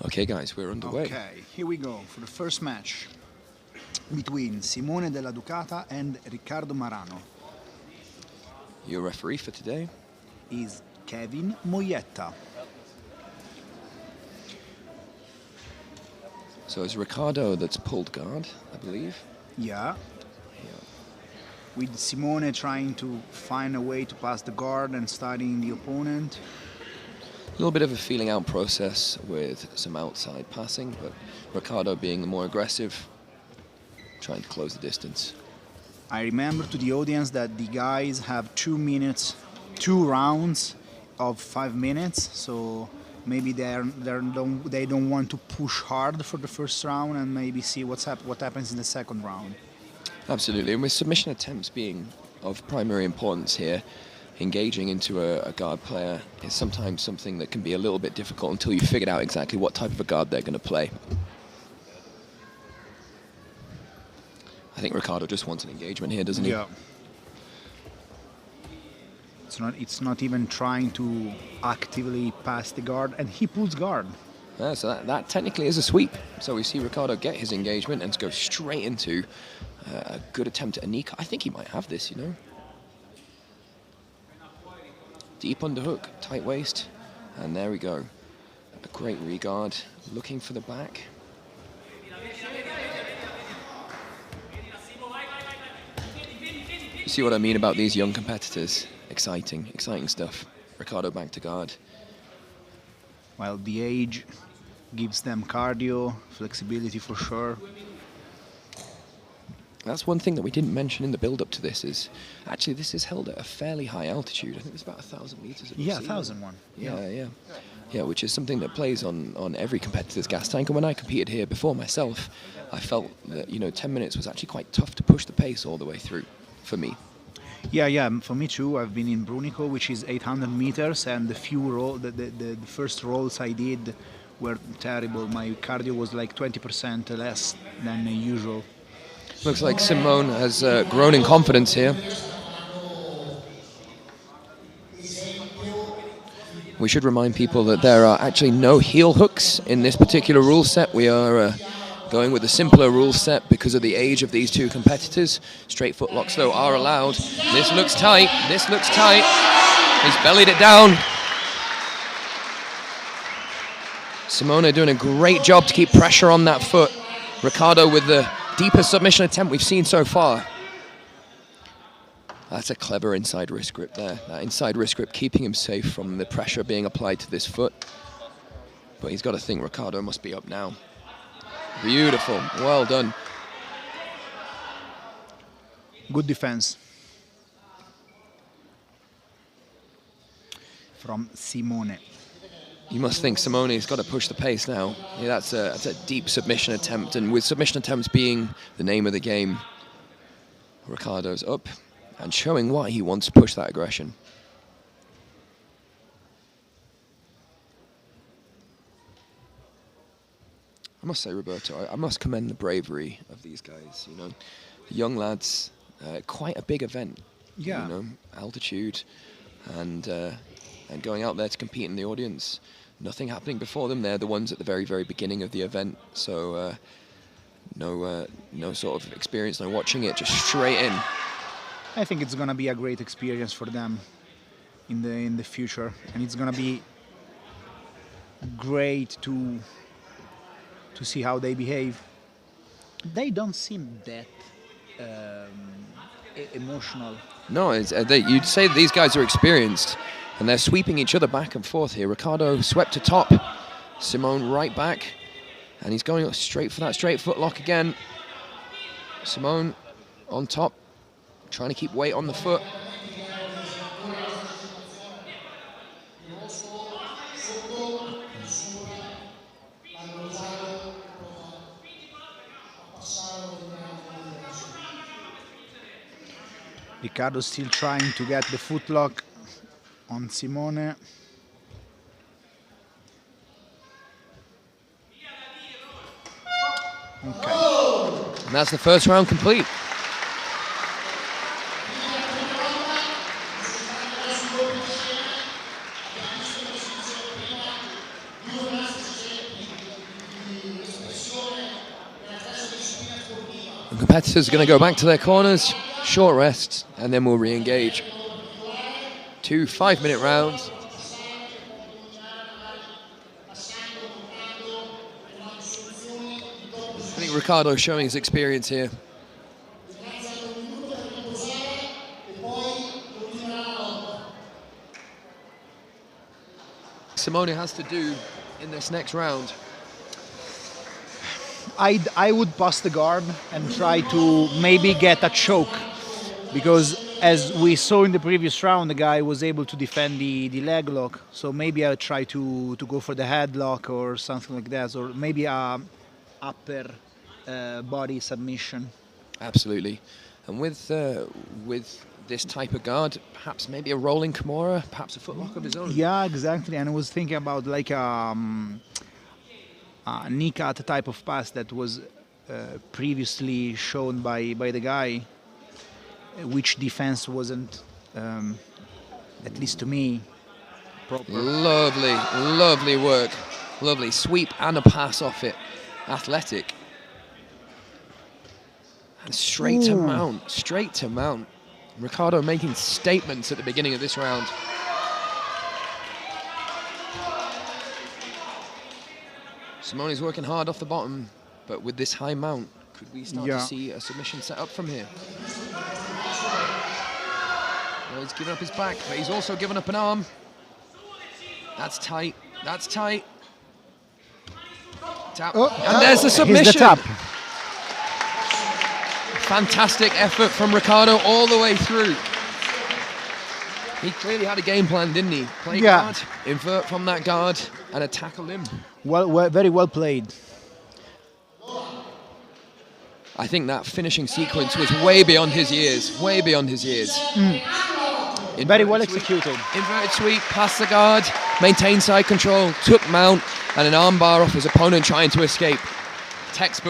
Okay, guys, we're underway. Okay, here we go for the first match between Simone della Ducata and Riccardo Marano. Your referee for today is Kevin Moyetta. So it's Riccardo that's pulled guard, I believe. Yeah. With Simone trying to find a way to pass the guard and studying the opponent. A little bit of a feeling out process with some outside passing, but Riccardo being the more aggressive, trying to close the distance. I remember to the audience that the guys have 2 minutes, 2 rounds of 5 minutes, so maybe they don't want to push hard for the first round and maybe see what happens in the second round. Absolutely, and with submission attempts being of primary importance here, engaging into a guard player is sometimes something that can be a little bit difficult until you've figured out exactly what type of a guard they're going to play. I think Riccardo just wants an engagement here, doesn't he? Yeah. It's not even trying to actively pass the guard, and he pulls guard. Yeah, so that technically is a sweep. So we see Riccardo get his engagement and go straight into a good attempt at a knee. I think he might have this, you know. Deep underhook, tight waist, and there we go. A great regard, looking for the back. You see what I mean about these young competitors? Exciting stuff. Riccardo back to guard. Well, the age gives them cardio, flexibility for sure. That's one thing that we didn't mention in the build-up to this is, actually this is held at a fairly high altitude. I think it's about 1,000 meters. Yeah, 1,001. Yeah, which is something that plays on every competitor's gas tank. And when I competed here before myself, I felt that, you know, 10 minutes was actually quite tough to push the pace all the way through for me. Yeah, for me too. I've been in Brunico, which is 800 meters, and the first rolls I did were terrible. My cardio was like 20% less than usual. Looks like Simone has grown in confidence here. We should remind people that there are actually no heel hooks in this particular rule set. We are going with a simpler rule set because of the age of these two competitors. Straight foot locks, though, are allowed. This looks tight. This looks tight. He's bellied it down. Simone doing a great job to keep pressure on that foot. Riccardo with the deepest submission attempt we've seen so far. That's a clever inside wrist grip there. That inside wrist grip keeping him safe from the pressure being applied to this foot. But he's got to think Riccardo must be up now. Beautiful, well done. Good defense from Simone. You must think Simone's got to push the pace now. Yeah, that's a deep submission attempt, and with submission attempts being the name of the game, Riccardo's up and showing why he wants to push that aggression. I must say, Roberto, I must commend the bravery of these guys. You know, the young lads, quite a big event. Yeah. You know, altitude, and going out there to compete in the audience. Nothing happening before them. They're the ones at the very, very beginning of the event. So no sort of experience, no watching it, just straight in. I think it's gonna be a great experience for them in the future, and it's gonna be great to see how they behave. They don't seem that emotional. No, you'd say these guys are experienced, and they're sweeping each other back and forth here. Riccardo swept to top, Simone right back, and he's going straight for that straight foot lock again. Simone on top, trying to keep weight on the foot. Riccardo still trying to get the foot lock on Simone. Okay. And that's the first round complete. Competitors are going to go back to their corners, short rests, and then we'll re-engage. 2 5-minute rounds. I think Riccardo showing his experience here. Simone has to do in this next round. I would pass the guard and try to maybe get a choke, because as we saw in the previous round, the guy was able to defend the leg lock. So maybe I would try to go for the headlock or something like that, or maybe a upper body submission. Absolutely, and with this type of guard, perhaps maybe a rolling Kimura, perhaps a footlock of his own. Yeah, exactly. And I was thinking about like a knee cut type of pass that was previously shown by the guy, which defense wasn't, at least to me, proper. Lovely, lovely work. Lovely sweep and a pass off it. Athletic. And straight to mount, straight to mount. Riccardo making statements at the beginning of this round. Simone's working hard off the bottom, but with this high mount, could we start to see a submission set up from here? Well, he's given up his back, but he's also given up an arm. That's tight, that's tight. Tap. And there's the submission. Here's the tap. Fantastic effort from Riccardo all the way through. He clearly had a game plan, didn't he? Play guard, invert from that guard, and tackle him. Well, very well played. I think that finishing sequence was way beyond his years, way beyond his years. Very well executed. Inverted sweep, past the guard, maintained side control, took mount, and an armbar off his opponent trying to escape. Textbook.